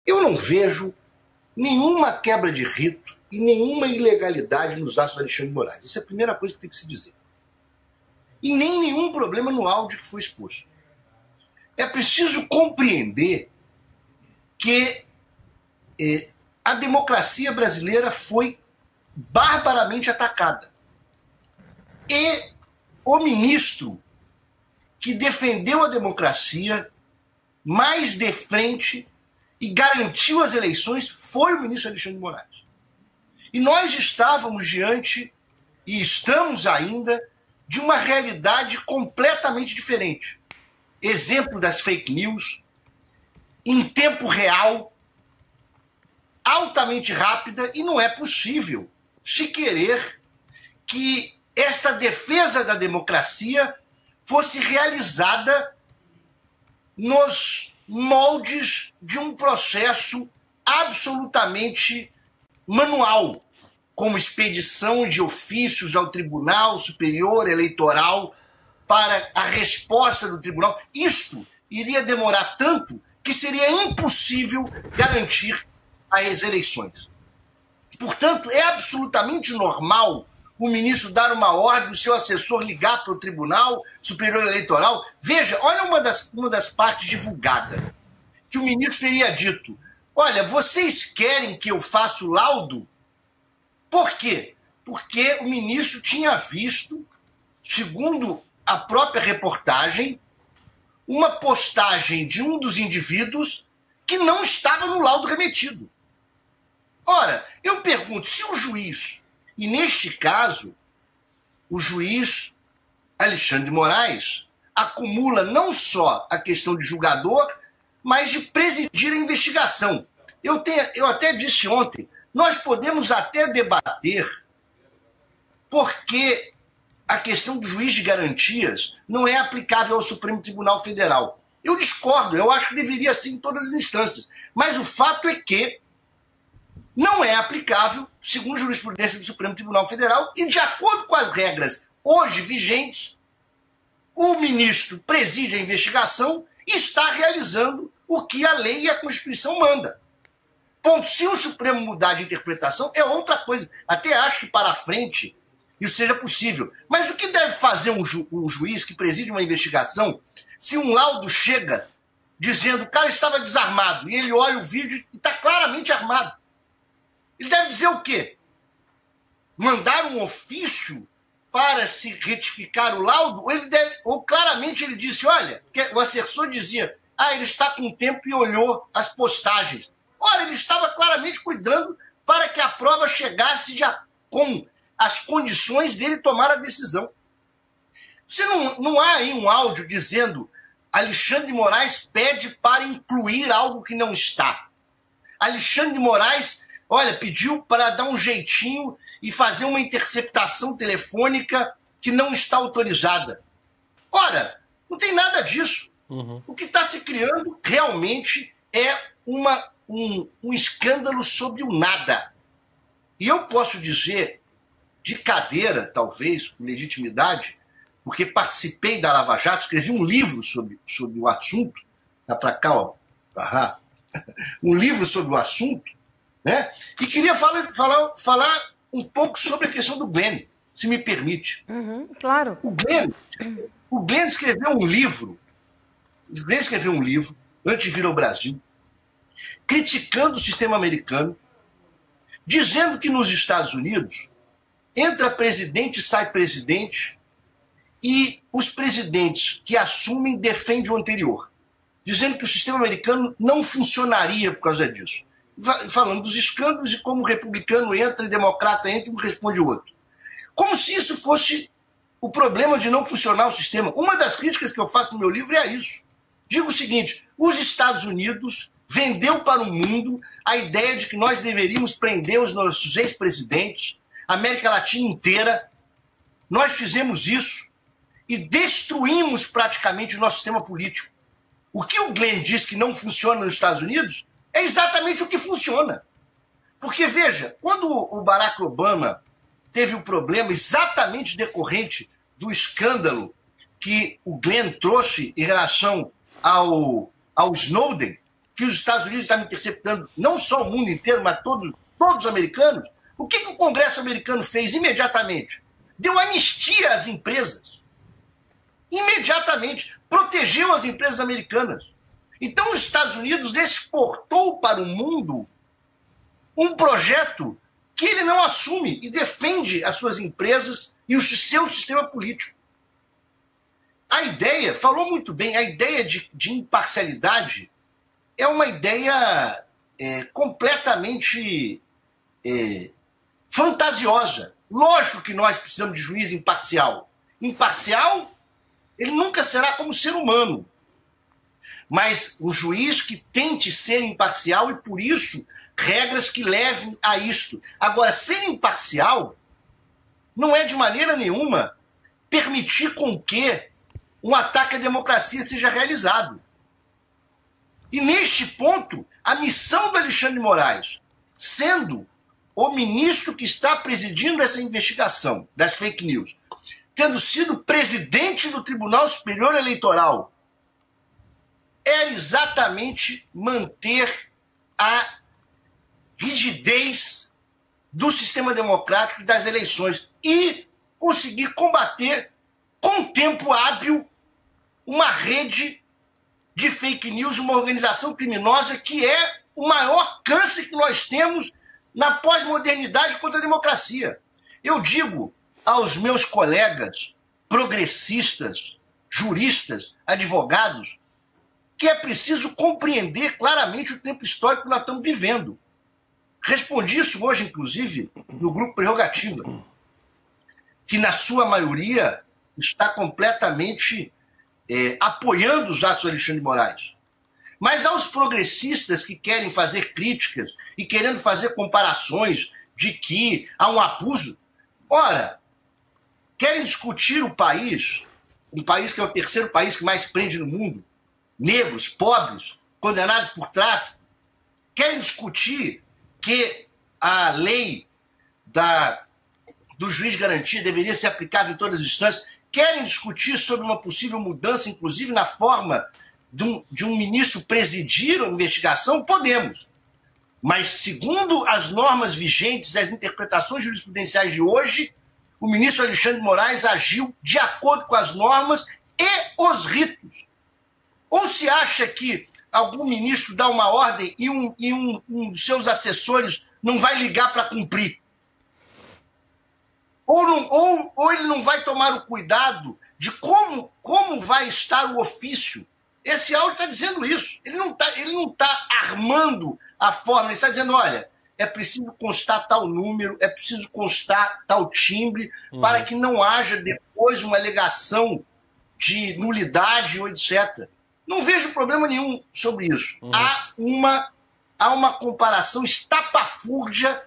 Eu não vejo nenhuma quebra de rito e nenhuma ilegalidade nos atos do Alexandre de Moraes. Isso é a primeira coisa que tem que se dizer. E nem nenhum problema no áudio que foi exposto. É preciso compreender que a democracia brasileira foi barbaramente atacada. E o ministro que defendeu a democracia mais de frente e garantiu as eleições foi o ministro Alexandre de Moraes. E nós estávamos diante, e estamos ainda, de uma realidade completamente diferente. Exemplo das fake news, em tempo real, altamente rápida, e não é possível se querer que esta defesa da democracia fosse realizada nos moldes de um processo absolutamente manual, como expedição de ofícios ao Tribunal Superior Eleitoral para a resposta do tribunal. Isto iria demorar tanto que seria impossível garantir as eleições. Portanto, é absolutamente normal o ministro dar uma ordem, o seu assessor ligar para o Tribunal Superior Eleitoral. Veja, olha uma das partes divulgadas, que o ministro teria dito: olha, vocês querem que eu faça o laudo? Por quê? Porque o ministro tinha visto, segundo a própria reportagem, uma postagem de um dos indivíduos que não estava no laudo remetido. Ora, eu pergunto, se o juiz, e neste caso, o juiz Alexandre de Moraes, acumula não só a questão de julgador, mas de presidir a investigação. Eu até disse ontem, nós podemos até debater porque a questão do juiz de garantias não é aplicável ao Supremo Tribunal Federal. Eu discordo, eu acho que deveria ser em todas as instâncias. Mas o fato é que não é aplicável, segundo a jurisprudência do Supremo Tribunal Federal, e de acordo com as regras hoje vigentes, o ministro preside a investigação e está realizando o que a lei e a Constituição manda. Ponto. Se o Supremo mudar de interpretação, é outra coisa. Até acho que para frente isso seja possível. Mas o que deve fazer um juiz que preside uma investigação se um laudo chega dizendo que o cara estava desarmado e ele olha o vídeo e está claramente armado? Ele deve dizer o quê? Mandar um ofício para se retificar o laudo? Ou claramente ele disse, olha, o assessor dizia, ele está com tempo e olhou as postagens. Ora, ele estava claramente cuidando para que a prova chegasse com as condições dele tomar a decisão. Você não há aí um áudio dizendo Alexandre de Moraes pede para incluir algo que não está. Alexandre de Moraes, olha, pediu para dar um jeitinho e fazer uma interceptação telefônica que não está autorizada. Ora, não tem nada disso. Uhum. O que está se criando realmente é um escândalo sobre o nada. E eu posso dizer, de cadeira, talvez, com legitimidade, porque participei da Lava Jato, escrevi um livro sobre o assunto, tá para cá, ó, um livro sobre o assunto, né? E queria falar um pouco sobre a questão do Glenn, se me permite. Uhum, claro. O Glenn escreveu um livro, antes de vir ao Brasil, criticando o sistema americano, dizendo que nos Estados Unidos entra presidente e sai presidente, e os presidentes que assumem defendem o anterior, dizendo que o sistema americano não funcionaria por causa disso. Falando dos escândalos e como o republicano entra e democrata entra e um responde o outro. Como se isso fosse o problema de não funcionar o sistema. Uma das críticas que eu faço no meu livro é isso. Digo o seguinte, os Estados Unidos vendeu para o mundo a ideia de que nós deveríamos prender os nossos ex-presidentes, a América Latina inteira. Nós fizemos isso e destruímos praticamente o nosso sistema político. O que o Glenn diz que não funciona nos Estados Unidos é exatamente o que funciona. Porque, veja, quando o Barack Obama teve o problema exatamente decorrente do escândalo que o Glenn trouxe em relação ao Snowden, que os Estados Unidos estavam interceptando não só o mundo inteiro, mas todos os americanos, o que o Congresso americano fez imediatamente? Deu anistia às empresas. Imediatamente. Protegeu as empresas americanas. Então os Estados Unidos exportou para o mundo um projeto que ele não assume e defende as suas empresas e o seu sistema político. A ideia, falou muito bem, a ideia de imparcialidade é uma ideia completamente fantasiosa. Lógico que nós precisamos de juiz imparcial. Imparcial, ele nunca será como ser humano. Mas um juiz que tente ser imparcial e, por isso, regras que levem a isto. Agora, ser imparcial não é de maneira nenhuma permitir com que um ataque à democracia seja realizado. E neste ponto, a missão do Alexandre de Moraes, sendo o ministro que está presidindo essa investigação das fake news, tendo sido presidente do Tribunal Superior Eleitoral, é exatamente manter a rigidez do sistema democrático e das eleições e conseguir combater com tempo hábil uma rede de fake news, uma organização criminosa que é o maior câncer que nós temos na pós-modernidade contra a democracia. Eu digo aos meus colegas progressistas, juristas, advogados, que é preciso compreender claramente o tempo histórico que nós estamos vivendo. Respondi isso hoje, inclusive, no Grupo Prerrogativa, que na sua maioria está completamente apoiando os atos do Alexandre de Moraes. Mas aos progressistas que querem fazer críticas e querendo fazer comparações de que há um abuso, ora, querem discutir o país, um país que é o terceiro país que mais prende no mundo, negros, pobres, condenados por tráfico, querem discutir que a lei do juiz de garantia deveria ser aplicável em todas as instâncias, querem discutir sobre uma possível mudança, inclusive na forma de um ministro presidir a investigação, podemos. Mas, segundo as normas vigentes, as interpretações jurisprudenciais de hoje, o ministro Alexandre de Moraes agiu de acordo com as normas e os ritos. Ou se acha que algum ministro dá uma ordem e um dos seus assessores não vai ligar para cumprir? Ou ele não vai tomar o cuidado de como vai estar o ofício? Esse áudio está dizendo isso. Ele não tá armando a forma, ele está dizendo, olha, é preciso constar tal número, é preciso constar tal timbre, para que não haja depois uma alegação de nulidade ou etc. Não vejo problema nenhum sobre isso. Há uma comparação estapafúrdia